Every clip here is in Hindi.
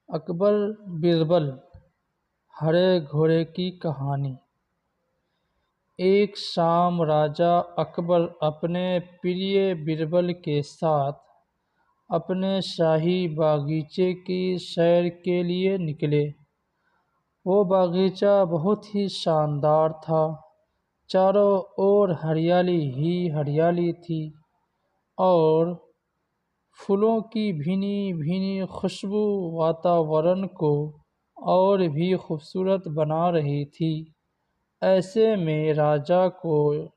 अकबर बीरबल हरे घोड़े की कहानी। एक शाम राजा अकबर अपने प्रिय बीरबल के साथ अपने शाही बागीचे की सैर के लिए निकले। वो बागीचा बहुत ही शानदार था। चारों ओर हरियाली ही हरियाली थी और फूलों की भीनी भीनी खुशबू वातावरण को और भी खूबसूरत बना रही थी। ऐसे में राजा को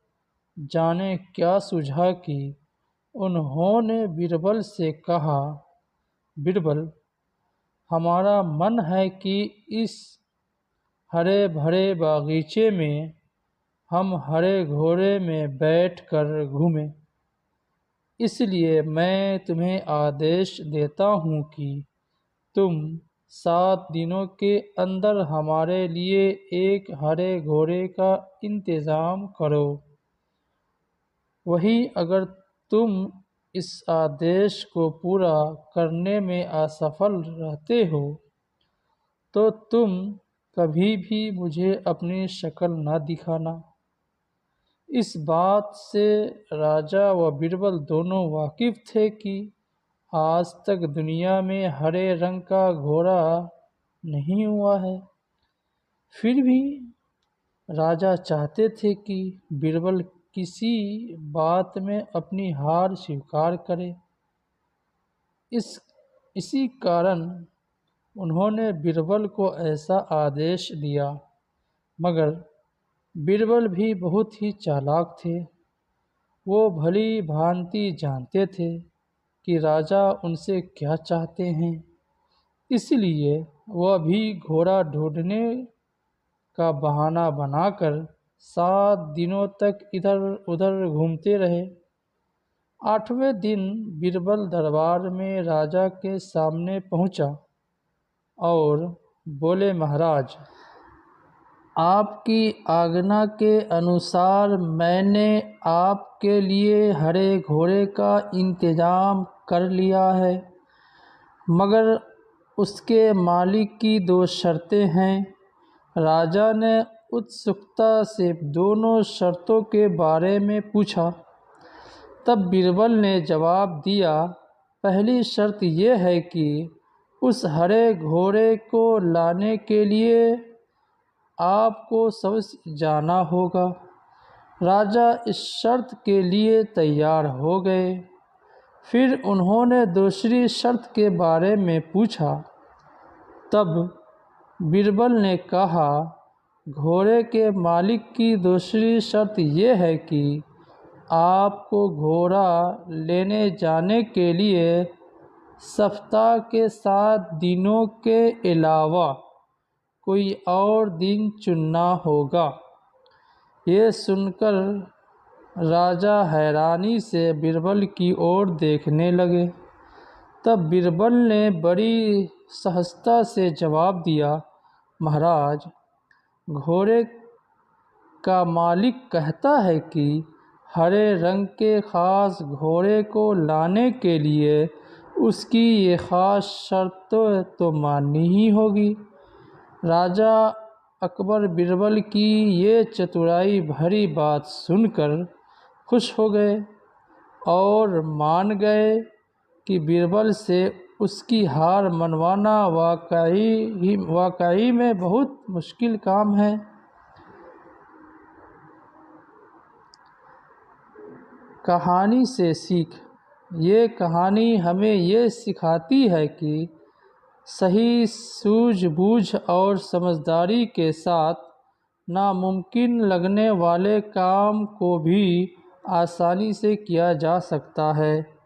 जाने क्या सूझा कि उन्होंने बीरबल से कहा, बीरबल, हमारा मन है कि इस हरे भरे बागीचे में हम हरे घोड़े में बैठकर घूमें। इसलिए मैं तुम्हें आदेश देता हूँ कि तुम 7 दिनों के अंदर हमारे लिए एक हरे घोड़े का इंतज़ाम करो। वहीं अगर तुम इस आदेश को पूरा करने में असफल रहते हो तो तुम कभी भी मुझे अपनी शक्ल न दिखाना। इस बात से राजा व बीरबल दोनों वाकिफ थे कि आज तक दुनिया में हरे रंग का घोड़ा नहीं हुआ है। फिर भी राजा चाहते थे कि बीरबल किसी बात में अपनी हार स्वीकार करे। इसी कारण उन्होंने बीरबल को ऐसा आदेश दिया। मगर बीरबल भी बहुत ही चालाक थे। वो भली भांति जानते थे कि राजा उनसे क्या चाहते हैं। इसलिए वह भी घोड़ा ढूंढने का बहाना बनाकर 7 दिनों तक इधर उधर घूमते रहे। 8वें दिन बीरबल दरबार में राजा के सामने पहुंचा और बोले, महाराज, आपकी आज्ञा के अनुसार मैंने आपके लिए हरे घोड़े का इंतजाम कर लिया है, मगर उसके मालिक की 2 शर्तें हैं। राजा ने उत्सुकता से दोनों शर्तों के बारे में पूछा। तब बीरबल ने जवाब दिया, पहली शर्त यह है कि उस हरे घोड़े को लाने के लिए आपको सबसे जाना होगा। राजा इस शर्त के लिए तैयार हो गए। फिर उन्होंने दूसरी शर्त के बारे में पूछा। तब बीरबल ने कहा, घोड़े के मालिक की दूसरी शर्त यह है कि आपको घोड़ा लेने जाने के लिए सप्ताह के 7 दिनों के अलावा कोई और दिन चुनना होगा। ये सुनकर राजा हैरानी से बीरबल की ओर देखने लगे। तब बीरबल ने बड़ी सहजता से जवाब दिया, महाराज, घोड़े का मालिक कहता है कि हरे रंग के ख़ास घोड़े को लाने के लिए उसकी ये ख़ास शर्तें तो माननी ही होगी। राजा अकबर बीरबल की ये चतुराई भरी बात सुनकर खुश हो गए और मान गए कि बीरबल से उसकी हार मनवाना वाकई में बहुत मुश्किल काम है। कहानी से सीख। ये कहानी हमें ये सिखाती है कि सही सूझबूझ और समझदारी के साथ नामुमकिन लगने वाले काम को भी आसानी से किया जा सकता है।